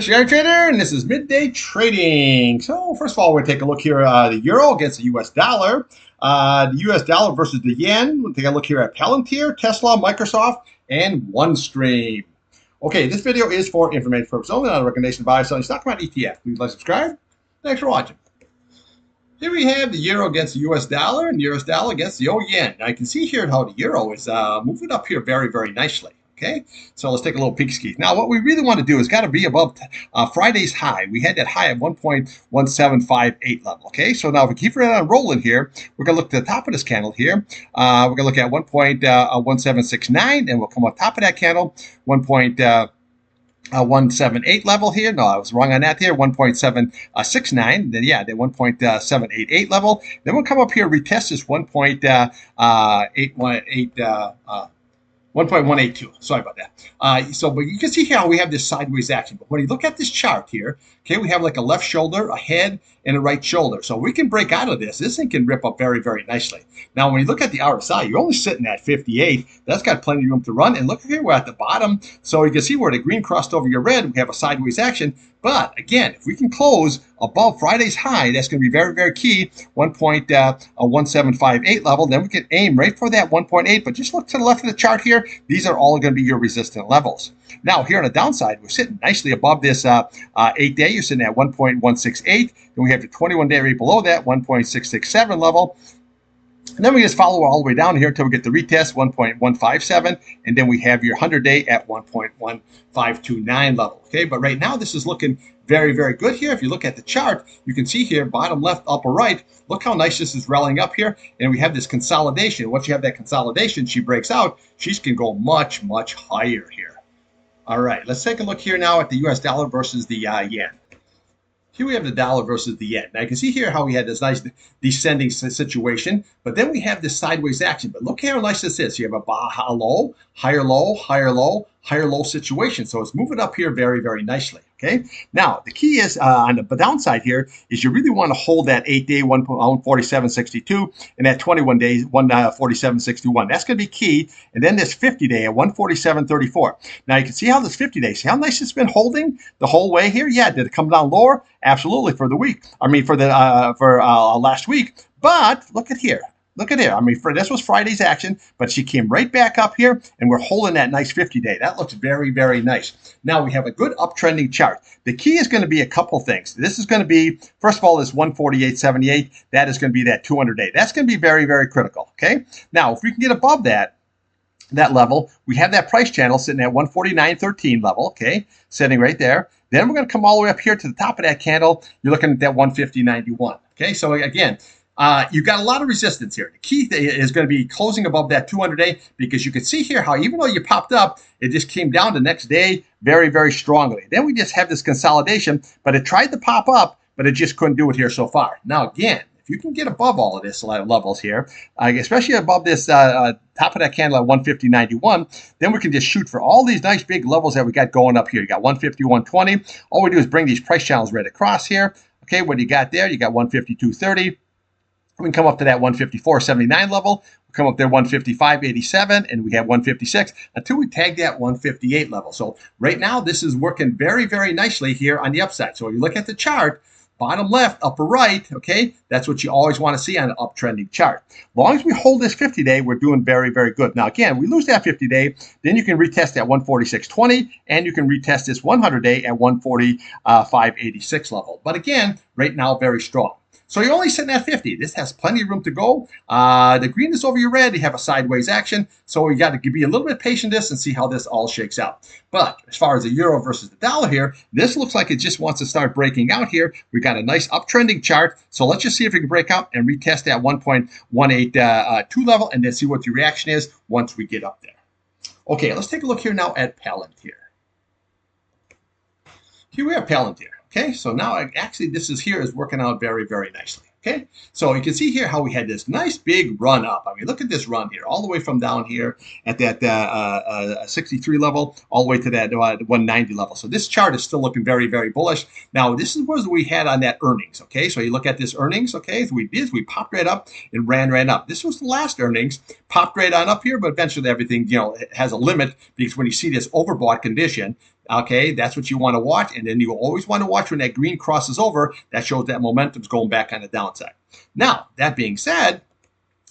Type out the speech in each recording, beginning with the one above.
Mr. Irontrader, and this is Midday Trading. So first of all, we're going to take a look here the euro against the US dollar. The US dollar versus the yen. We'll take a look here at PLTR, Tesla, Microsoft, and OneStream. Okay, this video is for information purposes only, not a recommendation to buy or sell any stock market ETF. Please like, subscribe. Thanks for watching. Here we have the euro against the US dollar and the US dollar against the yen. Now you can see here how the euro is moving up here very, very nicely. Okay, so let's take a little peek ski. Now, what we really want to do is got to be above Friday's high. We had that high at 1.1758 level. Okay, so now if we keep it on rolling here, we're going to look at the top of this candle here. We're going to look at 1.1769, and we'll come on top of that candle, 1.178 level here. No, I was wrong on that here. 1.769. Then yeah, the 1.788 level. Then we'll come up here, retest this 1.182. Sorry about that. But you can see here how we have this sideways action. But when you look at this chart here, okay, we have like a left shoulder, a head, and a right shoulder. So we can break out of this. This thing can rip up very, very nicely. Now, when you look at the RSI, you're only sitting at 58. That's got plenty of room to run. And look here, we're at the bottom. So you can see where the green crossed over your red. We have a sideways action. But again, if we can close above Friday's high, that's going to be very, very key, 1.1758 level. Then we can aim right for that 1.8. But just look to the left of the chart here. These are all going to be your resistant levels. Now, here on the downside, we're sitting nicely above this 8-day. You're sitting at 1.168. Then we have the 21-day right below that, 1.667 level. And then we just follow all the way down here until we get the retest, 1.157. And then we have your 100-day at 1.1529 level. Okay, but right now this is looking very, very good here. If you look at the chart, you can see here, bottom left, upper right, look how nice this is rallying up here. And we have this consolidation. Once you have that consolidation, she breaks out. She can go much, much higher here. All right, let's take a look here now at the US dollar versus the yen. Here we have the dollar versus the yen. Now you can see here how we had this nice descending situation, but then we have this sideways action. But look how nice this is. You have a low, higher low, higher low, higher low situation. So it's moving up here very, very nicely. Okay. Now the key is on the downside here is you really want to hold that 8-day 147.62 and that 21 days 147.61. That's going to be key. And then this 50-day at 147.34. Now you can see how this 50-day. See how nice it's been holding the whole way here. Yeah, did it come down lower? Absolutely, for the week. I mean for the last week. But look at here. Look at here. I mean, this was Friday's action, but she came right back up here, and we're holding that nice 50-day. That looks very, very nice. Now, we have a good uptrending chart. The key is going to be a couple things. This is going to be, first of all, this 148.78. That is going to be that 200-day. That's going to be very, very critical, okay? Now, if we can get above that level, we have that price channel sitting at 149.13 level, okay, sitting right there. Then we're going to come all the way up here to the top of that candle. You're looking at that 150.91, okay? So, again, you've got a lot of resistance here. The key is going to be closing above that 200-day because you can see here how even though you popped up, it just came down the next day very, very strongly. Then we just have this consolidation, but it tried to pop up, but it just couldn't do it here so far. Now, again, if you can get above all of this levels here, especially above this top of that candle at 150.91, then we can just shoot for all these nice big levels that we got going up here. You got 150.120. All we do is bring these price channels right across here. Okay, what do you got there? You got 152.30. We can come up to that 154.79 level. We'll come up there 155.87, and we have 156 until we tag that 158 level. So right now, this is working very, very nicely here on the upside. So if you look at the chart, bottom left, upper right, okay, that's what you always want to see on an uptrending chart. As long as we hold this 50-day, we're doing very, very good. Now, again, we lose that 50-day, then you can retest that 146.20, and you can retest this 100-day at 145.86 level. But again, right now, very strong. So you're only sitting at 50. This has plenty of room to go. The green is over your red. You have a sideways action. So you got to be a little bit patient this and see how this all shakes out. But as far as the euro versus the dollar here, this looks like it just wants to start breaking out here. We got a nice uptrending chart. So let's just see if we can break out and retest that 1.182 level and then see what the reaction is once we get up there. Okay, let's take a look here now at Palantir. Here we have Palantir. Okay, so now actually this is working out very, very nicely. Okay, so you can see here how we had this nice big run up. I mean, look at this run here, all the way from down here at that 63 level, all the way to that 190 level. So this chart is still looking very, very bullish. Now, this is what we had on that earnings. Okay, so you look at this earnings. Okay, so we popped right up and ran up. This was the last earnings, popped right on up here, but eventually everything, it has a limit because when you see this overbought condition, Okay, that's what you want to watch. And then you always want to watch when that green crosses over. That shows that momentum's going back on the downside. Now, that being said,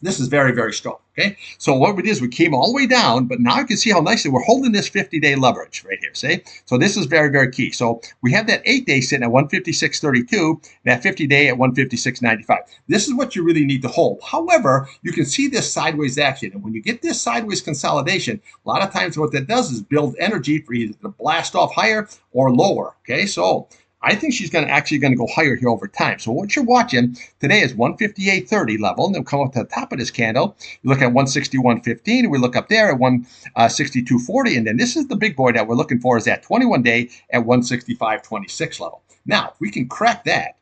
this is very, very strong. Okay, so what we did is we came all the way down, but now you can see how nicely we're holding this 50-day leverage right here. See, so this is very, very key. So we have that 8-day sitting at 156.32, that 50-day at 156.95. This is what you really need to hold. However, you can see this sideways action, and when you get this sideways consolidation, a lot of times what that does is build energy for either to blast off higher or lower. Okay, so I think she's actually going to go higher here over time. So what you're watching today is 158.30 level, and then come up to the top of this candle. You look at 161.15. We look up there at 162.40, and then this is the big boy that we're looking for is that 21-day at 165.26 level. Now, if we can crack that,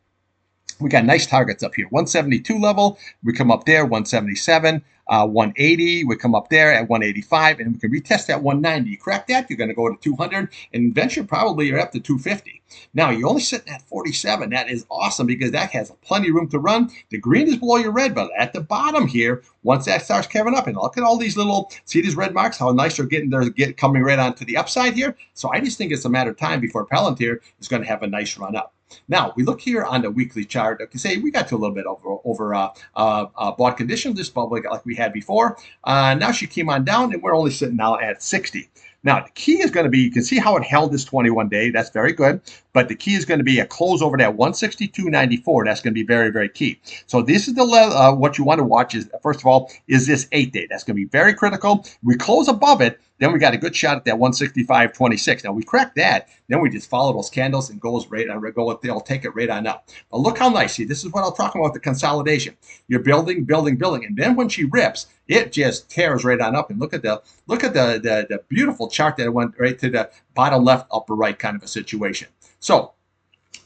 we got nice targets up here. 172 level, we come up there, 177, 180, we come up there at 185, and we can retest that 190. You crack that, you're going to go to 200, and eventually probably you're up to 250. Now, you're only sitting at 47. That is awesome because that has plenty of room to run. The green is below your red, but at the bottom here, once that starts carving up, and look at all these little, see these red marks, how nice they're coming right onto the upside here. So I just think it's a matter of time before Palantir is going to have a nice run up. Now, we look here on the weekly chart. Okay, say we got to a little bit over bought conditions, this public like we had before. Now she came on down, and we're only sitting now at 60. Now, the key is going to be, you can see how it held this 21-day. That's very good. But the key is going to be a close over that 162.94. That's going to be very, very key. So this is the what you want to watch is, first of all, is this 8-day. That's going to be very critical. We close above it, then we got a good shot at that 165.26. Now, we crack that, then we just follow those candles and goes right on. They'll take it right on up. But look how nice. See, this is what I'm talking about, the consolidation. You're building, building, building. And then when she rips, it just tears right on up. And look at the beautiful chart that went right to the bottom left, upper right kind of a situation. So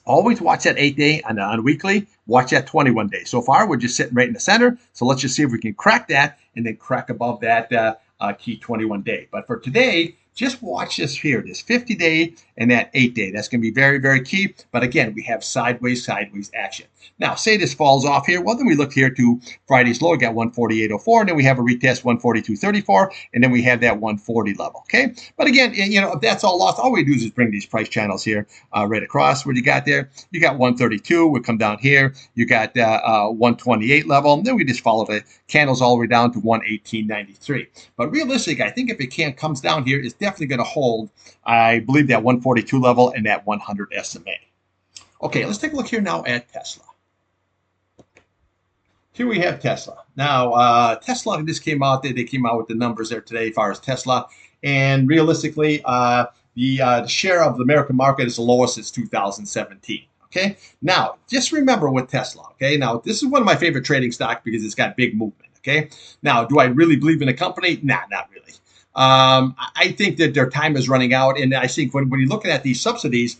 always watch that 8-day on weekly. Watch that 21-day. So far, we're just sitting right in the center. So let's just see if we can crack that and then crack above that key 21-day. But for today, just watch this here, this 50-day and that 8-day. That's going to be very, very key. But again, we have sideways action. Now, say this falls off here. Well, then we look here to Friday's low. We got 148.04, and then we have a retest 142.34, and then we have that 140 level. Okay. But again, if that's all lost, all we do is just bring these price channels here right across. What you got there? You got 132. We come down here. You got 128 level, and then we just follow the candles all the way down to 118.93. But realistic, I think if it comes down here, it's definitely going to hold. I believe that 142 level and that 100 SMA. Okay, let's take a look here now at Tesla. Here we have Tesla. Now, Tesla just came out. They came out with the numbers there today as far as Tesla. And realistically, the share of the American market is the lowest since 2017. Okay. Now, just remember with Tesla. Okay. Now, this is one of my favorite trading stocks because it's got big movement. Okay. Now, do I really believe in the company? Nah, not really. I think that their time is running out. And I think when you're looking at these subsidies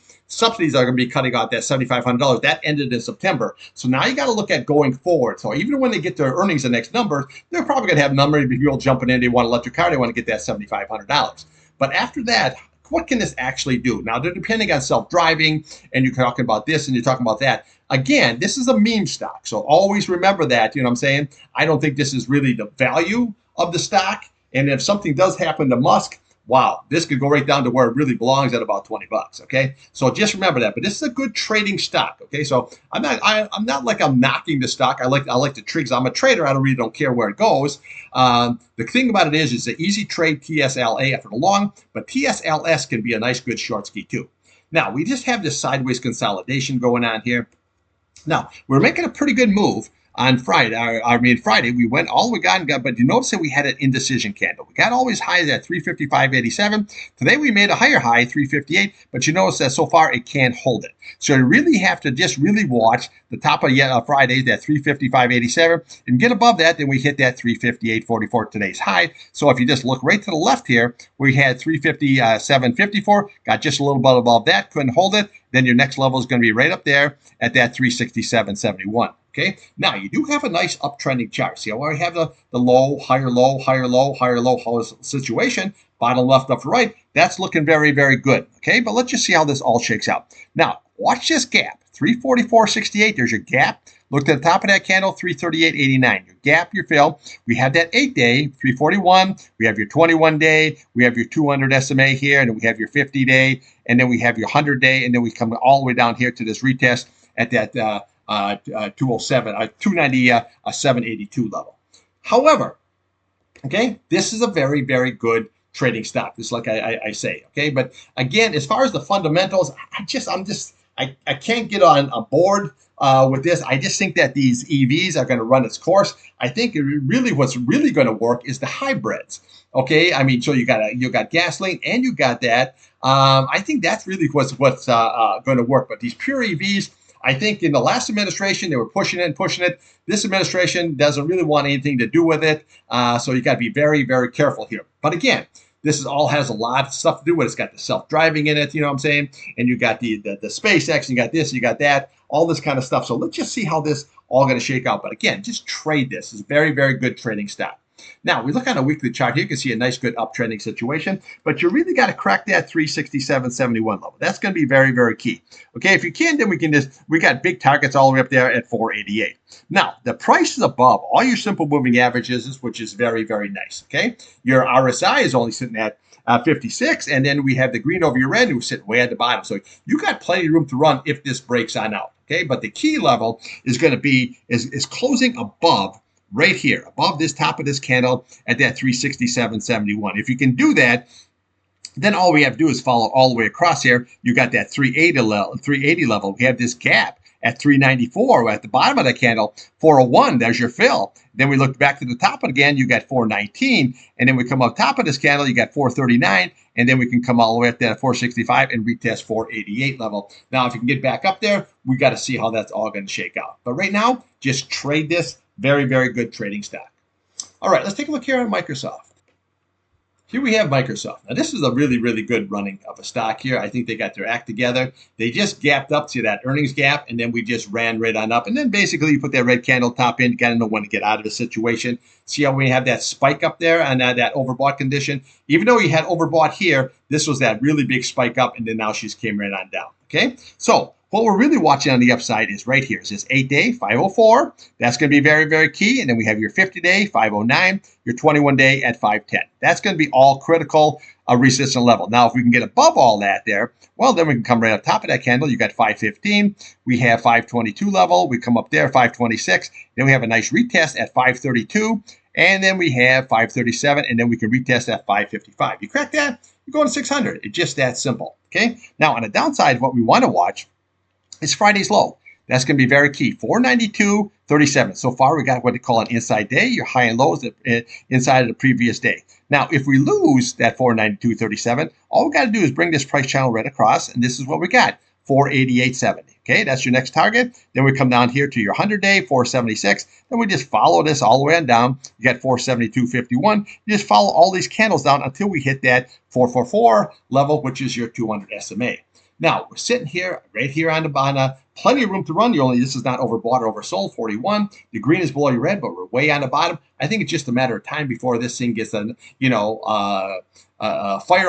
are going to be cutting out that $7,500. That ended in September. So now you got to look at going forward. So even when they get their earnings the next number, they're probably going to have numbers of people jumping in. They want an electric car. They want to get that $7,500. But after that, what can this actually do? Now, they're depending on self-driving, and you're talking about this and you're talking about that. Again, this is a meme stock. So always remember that. You know what I'm saying? I don't think this is really the value of the stock. And if something does happen to Musk, wow, this could go right down to where it really belongs at about 20 bucks. Okay, so just remember that. But this is a good trading stock. Okay, so I'm not like I'm knocking the stock. I like the trigs. I'm a trader. I really don't care where it goes. The thing about it is it's an easy trade TSLA after the long, but TSLS can be a nice good short ski too. Now we just have this sideways consolidation going on here. Now we're making a pretty good move. On Friday, Friday, we went all we got, but you notice that we had an indecision candle. We got always highs at 355.87. Today we made a higher high, 358, but you notice that so far it can't hold it. So you really have to just really watch the top of Friday, that 355.87, and get above that, then we hit that 358.44, today's high. So if you just look right to the left here, we had 357.54, got just a little bit above that, couldn't hold it. Then your next level is going to be right up there at that 367.71. Okay, now you do have a nice uptrending chart. See how I have the low, higher low, higher low, higher low situation, bottom left, up right. That's looking very, very good. Okay, but let's just see how this all shakes out. Now, watch this gap, 344.68. There's your gap. Looked at the top of that candle, 338.89. Your gap, your fill. We have that 8-day, 341. We have your 21-day. We have your 200 SMA here, and then we have your 50-day, and then we have your 100-day, and then we come all the way down here to this retest at that 207, 290, 782 level. However, okay, this is a very, very good trading stop, just like I say, okay? But again, as far as the fundamentals, I can't get on board with this. I just think that these EVs are going to run its course. I think what's really going to work is the hybrids. Okay, I mean, so you got gasoline and you got that. I think that's really what's going to work. But these pure EVs, I think in the last administration they were pushing it and pushing it. This administration doesn't really want anything to do with it. So you got to be very, very careful here. But again, this all has a lot of stuff to do with it. It's got the self-driving in it, you know what I'm saying? And you got the SpaceX, and you got this, you got that, all this kind of stuff. So let's just see how this all going to shake out. But again, just trade this. It's a very, very good trading stop. Now, we look on a weekly chart here. You can see a nice, good uptrending situation, but you really got to crack that 367.71 level. That's going to be very, very key. Okay, if you can, then we got big targets all the way up there at 488. Now, the price is above all your simple moving averages, which is very, very nice. Okay, your RSI is only sitting at 56, and then we have the green over your red who's sitting way at the bottom. So you got plenty of room to run if this breaks on out. Okay, but the key level is going to be is closing above. Right here, above this top of this candle at that 367.71. If you can do that, then all we have to do is follow all the way across here. You got that 380 level. We have this gap at 394 at the bottom of the candle. 401, there's your fill. Then we look back to the top again, you got 419. And then we come up top of this candle, you got 439. And then we can come all the way up there at 465 and retest 488 level. Now, if you can get back up there, we got to see how that's all going to shake out. But right now, just trade this. Very, very good trading stock. All right, let's take a look here on Microsoft. Here we have Microsoft. Now, this is a really, really good running of a stock here. I think they got their act together. They just gapped up to that earnings gap, and then we just ran right on up. And then basically you put that red candle top in, got to know when to get out of the situation. See how we have that spike up there and that overbought condition? Even though you had overbought here, this was that really big spike up, and then now she's came right on down. Okay, so what we're really watching on the upside is right here. Is this 8-day, 504. That's going to be very, very key. And then we have your 50-day, 509, your 21-day at 510. That's going to be all critical resistance level. Now, if we can get above all that there, well, then we can come right on top of that candle. You got 515. We have 522 level. We come up there, 526. Then we have a nice retest at 532. And then we have 537. And then we can retest at 555. You crack that, you're going to 600. It's just that simple. Okay. Now, on the downside, what we want to watch is Friday's low. That's going to be very key. 492.37. So far, we got what they call an inside day. Your high and lows inside of the previous day. Now, if we lose that 492.37, all we got to do is bring this price channel right across, and this is what we got, 488.70. Okay, that's your next target. Then we come down here to your 100-day, 476. Then we just follow this all the way on down. You got 472.51. You just follow all these candles down until we hit that 444 level, which is your 200 SMA. Now, we're sitting here, right here on the bottom, plenty of room to run. This is not overbought or oversold, 41. The green is below your red, but we're way on the bottom. I think it's just a matter of time before this thing gets fire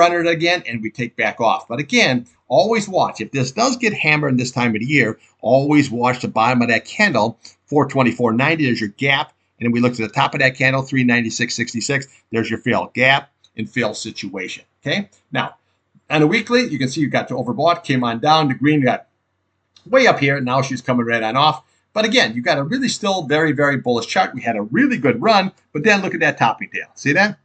under it again, and we take back off. But again, always watch. If this does get hammered in this time of the year, always watch the bottom of that candle, 424.90. There's your gap. And then we look to the top of that candle, 396.66. There's your fail gap and fail situation. Okay? Now, on a weekly, you can see you got to overbought, came on down. The green got way up here. Now she's coming right on off. But again, you got a really still very, very bullish chart. We had a really good run, but then look at that topping tail. See that?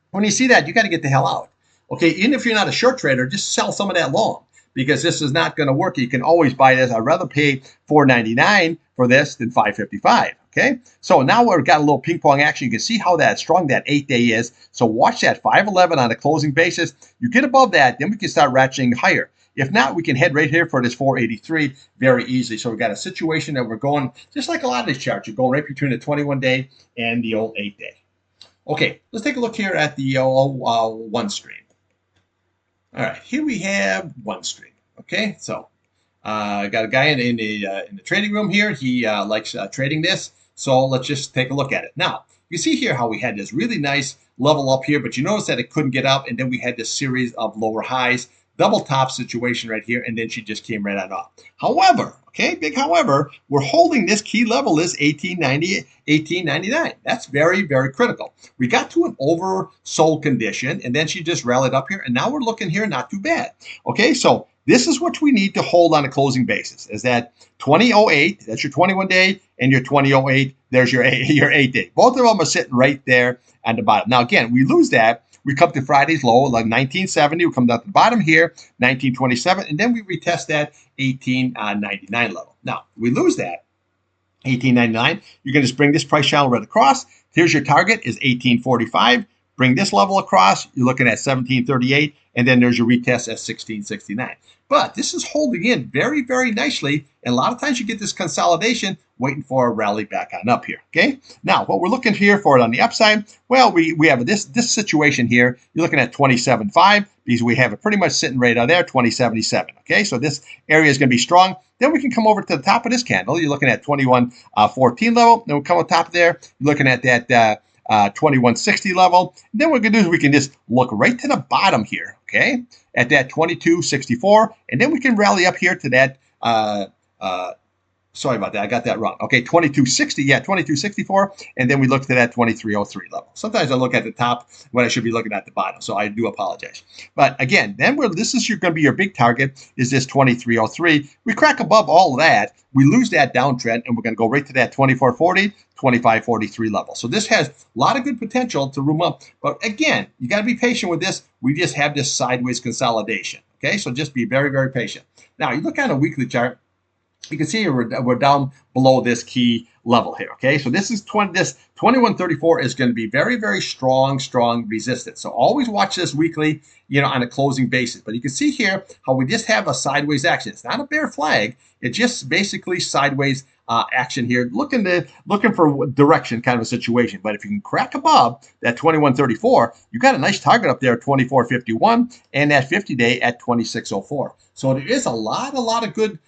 When you see that, you got to get the hell out. Okay, even if you're not a short trader, just sell some of that long because this is not going to work. You can always buy this. I'd rather pay $4.99 for this than $5.55. Okay, so now we've got a little ping pong action. You can see how that strong that 8-day is. So watch that 511 on a closing basis. You get above that, then we can start ratcheting higher. If not, we can head right here for this 483 very easily. So we've got a situation that we're going, just like a lot of these charts, you're going right between the 21-day and the old 8-day. Okay, let's take a look here at the one stream. All right, here we have one stream. Okay, so got a guy in the trading room here. He likes trading this. So let's just take a look at it. Now, you see here how we had this really nice level up here, but you notice that it couldn't get up, and then we had this series of lower highs. double top situation right here, and then she just came right on off. However, okay, big however, we're holding this key level is 1890, 1899. That's very, very critical. We got to an oversold condition, and then she just rallied up here, and now we're looking here not too bad. Okay, so this is what we need to hold on a closing basis, is that 2008, that's your 21 day, and your 2008, there's your 8 day. Both of them are sitting right there at the bottom. Now, again, we lose that. We come to Friday's low, like 1970. We come down to the bottom here, 1927, and then we retest that 1899 level. Now, we lose that, 1899. You're going to just bring this price channel right across. Here's your target is 1845. Bring this level across. You're looking at 1738, and then there's your retest at 1669. But this is holding in very, very nicely. And a lot of times you get this consolidation waiting for a rally back on up here. Okay. Now, what we're looking here for it on the upside, well, we have this situation here. You're looking at 27.5 because we have it pretty much sitting right out there, 2077. Okay. So this area is going to be strong. Then we can come over to the top of this candle. You're looking at 21.14 level. Then we'll come on top of there. You're looking at that 2160 level. And then what we're going to do is we can just look right to the bottom here, okay, at that 2264, and then we can rally up here to that, sorry about that, I got that wrong. Okay, 2260, yeah, 2264, and then we look to that 2303 level. Sometimes I look at the top when I should be looking at the bottom, so I do apologize. But again, then this is going to be your big target, is this 2303. We crack above all of that, we lose that downtrend, and we're going to go right to that 2440, 2543 level. So this has a lot of good potential to room up. But again, you got to be patient with this. We just have this sideways consolidation. Okay, so just be very, very patient. Now, you look at a weekly chart, you can see we're down below this key level here. Okay, so this 2134 is going to be very, very strong resistance. So always watch this weekly, on a closing basis. But you can see here how we just have a sideways action. It's not a bear flag. It's just basically sideways action here, looking for direction kind of a situation. But if you can crack above that 2134, you got a nice target up there at 2451 and that 50-day at 2604. So there is a lot of good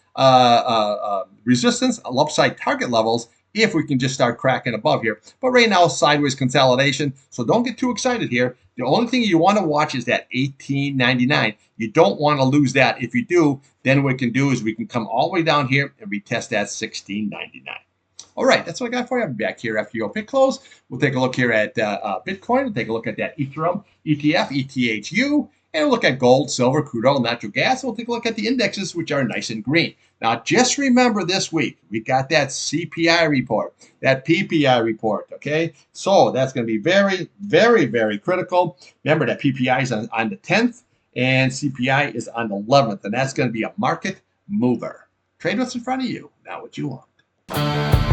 resistance, upside target levels if we can just start cracking above here. But right now, sideways consolidation. So don't get too excited here. The only thing you want to watch is that 1899. You don't want to lose that. If you do, then what we can do is we can come all the way down here and retest that 1699. All right, that's what I got for you. I'll be back here after your pit close. We'll take a look here at Bitcoin. We'll take a look at that Ethereum ETF, ETHU. And we'll look at gold, silver, crude oil, natural gas. And we'll take a look at the indexes, which are nice and green. Now, just remember this week, we got that CPI report, that PPI report, okay? So that's going to be very, very, very critical. Remember that PPI is on the 10th and CPI is on the 11th. And that's going to be a market mover. Trade what's in front of you, not what you want.